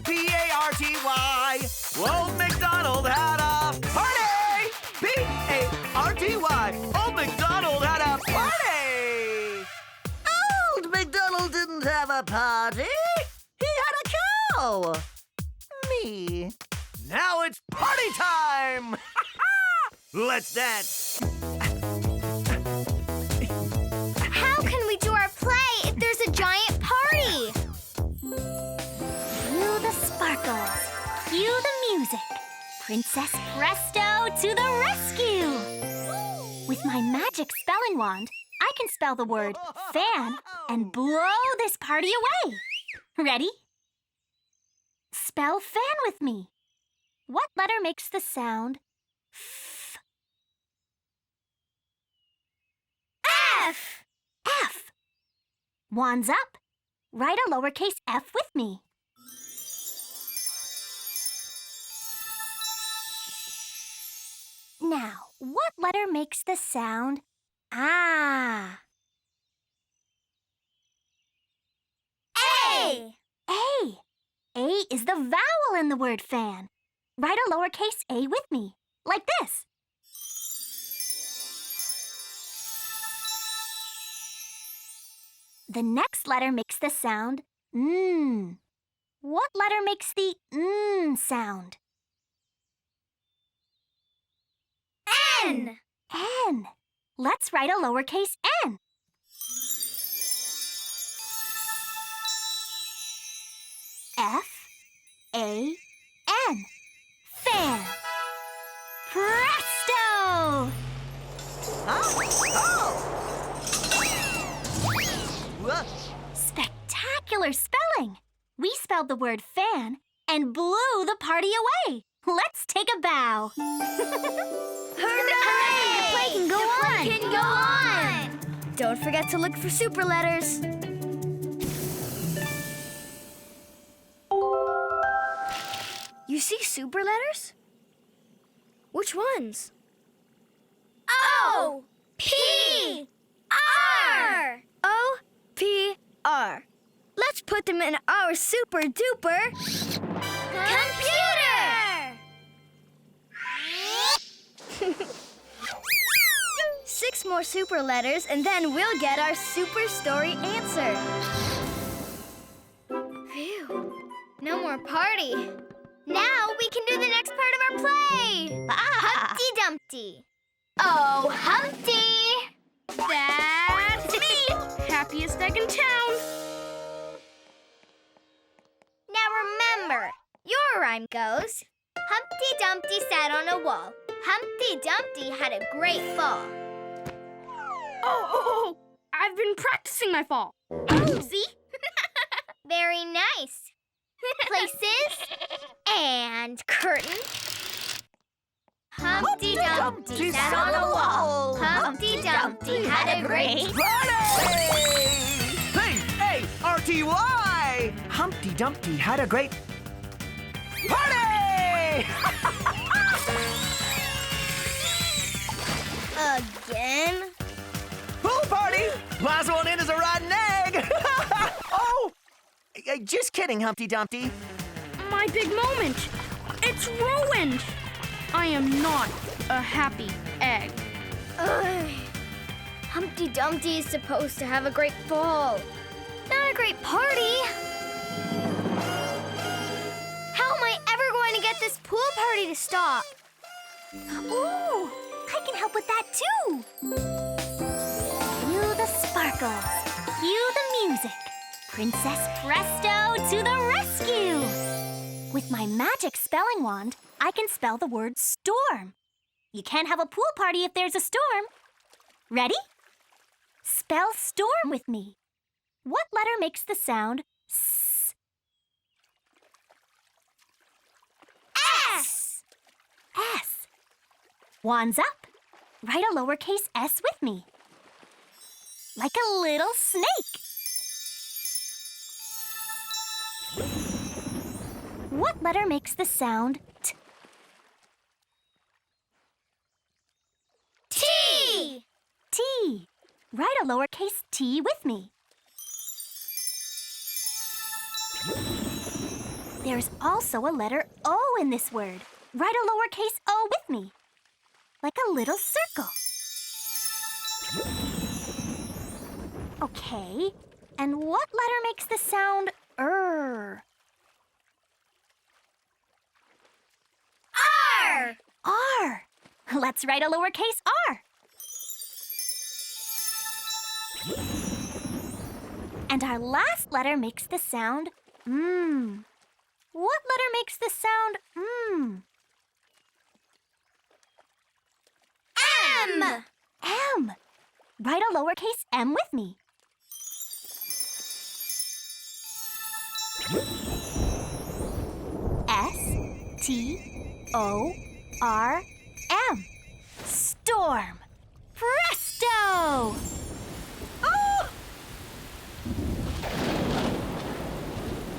P-A-R-T-Y! Old MacDonald had a party! P-A-R-T-Y! Old MacDonald had a party! Old MacDonald didn't have a party. He had a cow. Me. Now it's party time! Let's dance. How can we do our play if there's a giant party? Cue the sparkles. Cue the music. Princess Presto to the rescue! With my magic spelling wand, I can spell the word fan and blow this party away. Ready? Spell fan with me. What letter makes the sound F? F! F. Wands up. Write a lowercase f with me. Now, what letter makes the sound ah? A! A. A is the vowel in the word fan. Write a lowercase a with me, like this. The next letter makes the sound n. What letter makes the n sound? N! N. Let's write a lowercase n. F-A-N. Fan. Presto! Spectacular spelling! We spelled the word fan and blew the party away. Let's take a bow. Hooray! The play can go on! Can go on! Don't forget to look for super letters. You see super letters? Which ones? O! P! R! O-P-R. Let's put them in our super duper Computer! 6 more super letters, and then we'll get our super story answer. Phew. No more party. Now we can do the next part of our play. Humpty Dumpty. Oh, Humpty! That's me! Happiest egg in town. Now remember, your rhyme goes, Humpty Dumpty sat on a wall. Humpty Dumpty had a great fall. Oh, I've been practicing my fall. See? Very nice. Places and curtain. Humpty Dumpty sat on a wall. Humpty Dumpty had a great Party! P-A-R-T-Y! Humpty Dumpty had a great party! Again? Pool party! Last one in is a rotten egg! Oh! Just kidding, Humpty Dumpty. My big moment. It's ruined. I am not a happy egg. Humpty Humpty Dumpty is supposed to have a great ball, not a great party. How am I ever going to get this pool party to stop? Ooh, I can help with that too. Cue the sparkles. Cue the music. Princess Presto to the rescue! With my magic spelling wand, I can spell the word storm. You can't have a pool party if there's a storm. Ready? Spell storm with me. What letter makes the sound S? S! S. Wands up. Write a lowercase s with me. Like a little snake. What letter makes the sound T? T! T. Write a lowercase t with me. There's also a letter O in this word. Write a lowercase o with me. Like a little circle. Okay, and what letter makes the sound R? R! R. Let's write a lowercase r. And our last letter makes the sound M. What letter makes the sound M? M! M. Write a lowercase m with me. S-T-O-R-M. Storm. Presto! Oh!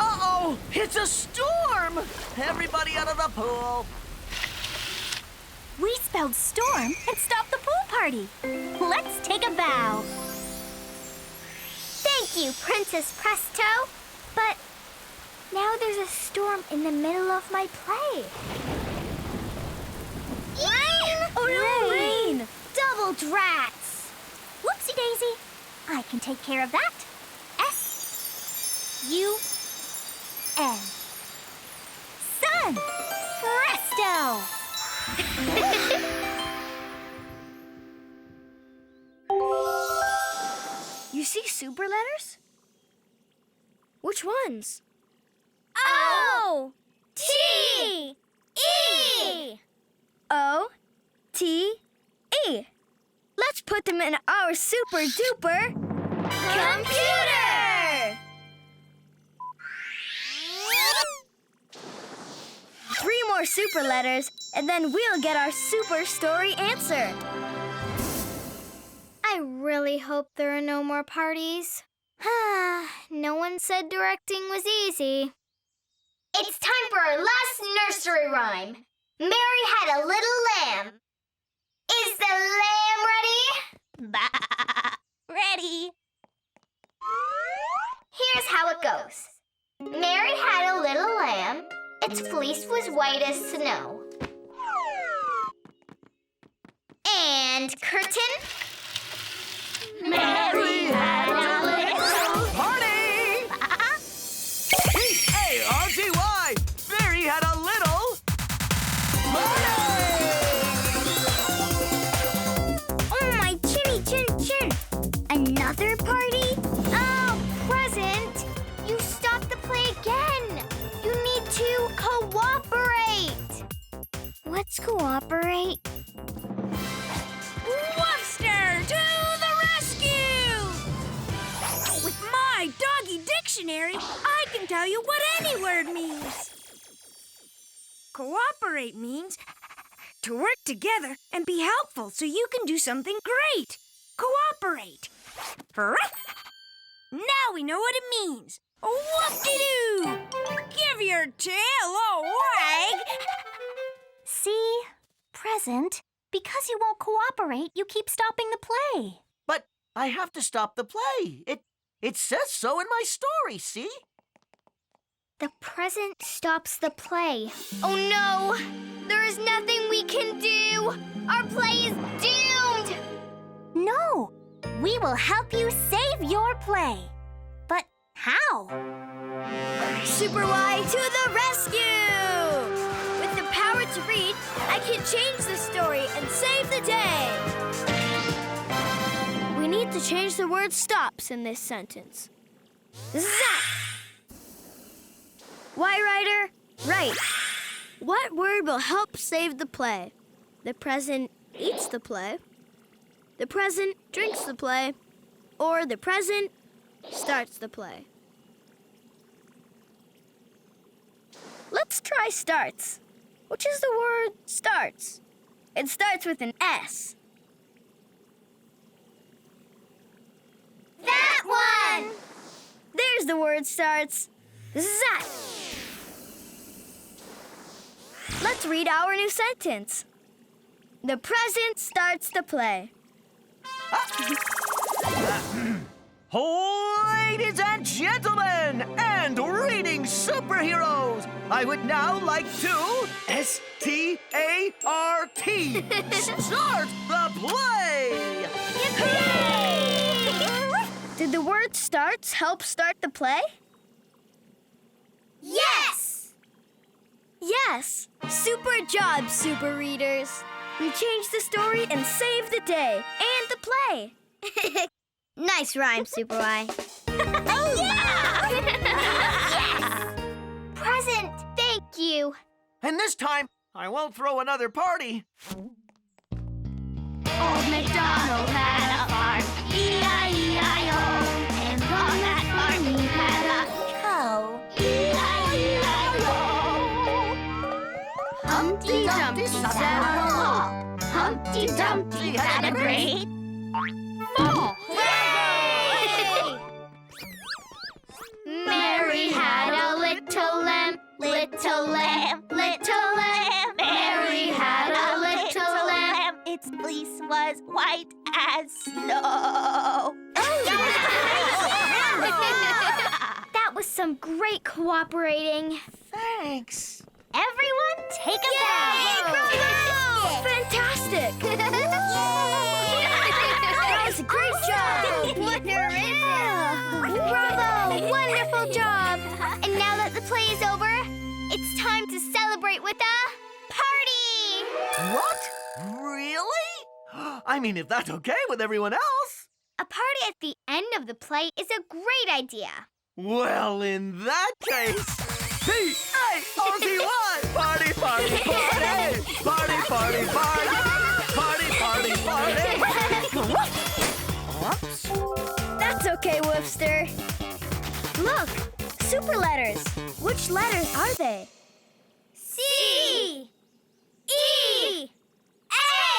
Uh-oh! It's a storm! Everybody out of the pool! We spelled storm and stopped the pool party. Let's take a bow. Thank you, Princess Presto. But now there's a storm in the middle of my play. Rain! Oh no, rain! Double drats! Whoopsie daisy. I can take care of that. S-U-N. Sun! Presto! You see super letters? Which ones? O! T! E! O-T-E. Let's put them in our super duper Computer! 3 more super letters, and then we'll get our super story answer. I really hope there are no more parties. No one said directing was easy. It's time for our last nursery rhyme. Mary had a little lamb. Is the lamb ready? Bah! Ready. Here's how it goes. Mary had a little lamb. Its fleece was white as snow. And curtain. Mary had a little party! P-A-R-T-Y! Mary had a little party! Oh, my chinny chin chin. Another party? Oh, Present. You stopped the play again. You need to cooperate. What's cooperate? Woofster to the rescue! With my doggy dictionary, I can tell you what any word means. Cooperate means to work together and be helpful so you can do something great. Cooperate. Hooray! Now we know what it means. Whoop-de-doo! Give your tail a wag! See? Present. Because you won't cooperate, you keep stopping the play. But I have to stop the play. It says so in my story, see? The present stops the play. Oh no! There is nothing we can do! Our play is doomed! No, We will help you save your play. But how? Superwhy to the rescue! With the power to read, I can change the story and save the day. We need to change the word stops in this sentence. Zap! Why, Ryder? Right. What word will help save the play? The present eats the play, the present drinks the play, or the present starts the play. Let's try starts. Which is the word starts? It starts with an S. That one! There's the word starts. Zap! Let's read our new sentence. The present starts the play. Ladies and gentlemen, and reading superheroes, I would now like to S-T-A-R-T, start the play! Did the word starts help start the play? Yes! Yes! Super job, super readers! We changed the story and saved the day and the play. Nice rhyme, Superwhy. Oh, yeah! Yes! Present. Thank you. And this time, I won't throw another party. Old MacDonald had a farm, E-I-E-I-O. And on that farm he had a Oh. E-I-E-I-O. Humpty Dumpty sat on a wall. Humpty Dumpty had a great fall. Hooray! Mary had a little lamb, little lamb, little lamb. Mary had a little lamb. Its fleece was white as snow. That was some great cooperating. Thanks. Everyone take a bow. Fantastic! That was a great job! Bravo! Wonderful job! And now that the play is over, it's time to celebrate with a party! What? Really? I mean, if that's okay with everyone else. A party at the end of the play is a great idea. Well, in that case, P-A-R-T-Y! Party, party, party! Party, party, party! Party, party, party! Whoops. That's okay, Woofster. Look, super letters. Which letters are they? C! E!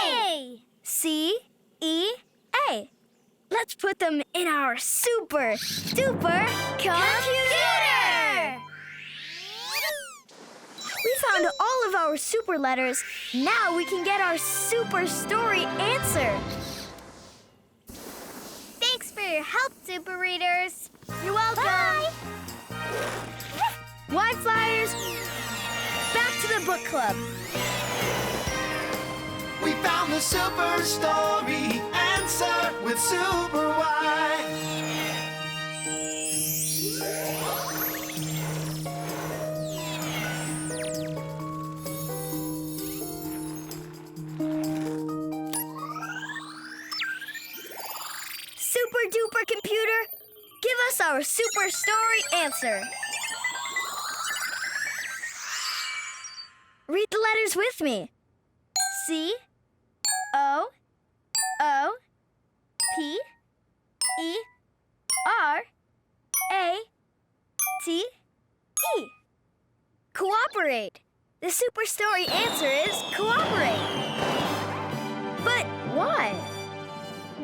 A! C-E-A. Let's put them in our super duper computer! We found all of our super letters. Now we can get our super story answer. Thanks for your help, super readers. You're welcome. Bye! Why Flyers? Back to the book club. We found the super story answer with superwhy. Super duper computer, give us our super story answer. Read the letters with me. C O O P E R A T E. Cooperate. The super story answer is cooperate. But why?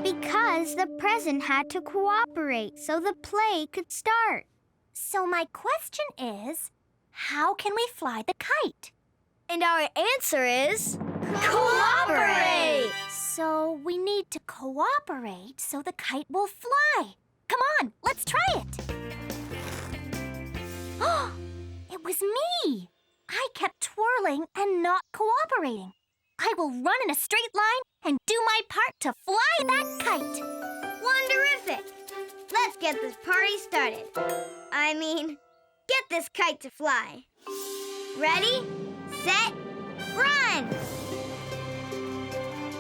Because the present had to cooperate so the play could start. So my question is, how can we fly the kite? And our answer is cooperate. So we need to cooperate so the kite will fly. Come on, let's try it. Oh, it was me. I kept twirling and not cooperating. I will run in a straight line and do my part to fly that kite. Wonderific! Let's get this party started. I mean, get this kite to fly. Ready, set, run!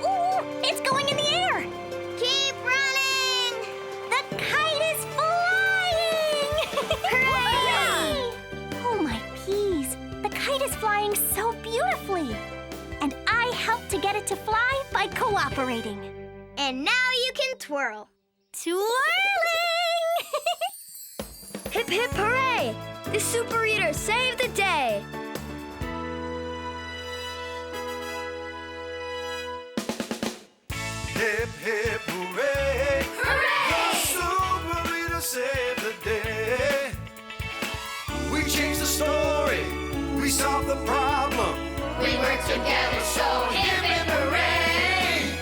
Ooh, it's going in the air! Keep running! The kite is flying! Hooray! Oh, my peas. The kite is flying so beautifully. And I helped to get it to fly by cooperating. And now you can twirl. Twirling! Hip, hip, hooray! The Super Reader saved the day! Hip, hip, hooray! Hooray! The Super Reader saved the day. We changed the story. We solved the problem. We work together, so hip hip hooray!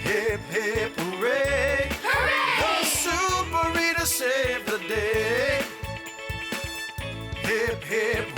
Hip, hip, hooray! Hooray! The Super Reader saved the day. Hip, hip,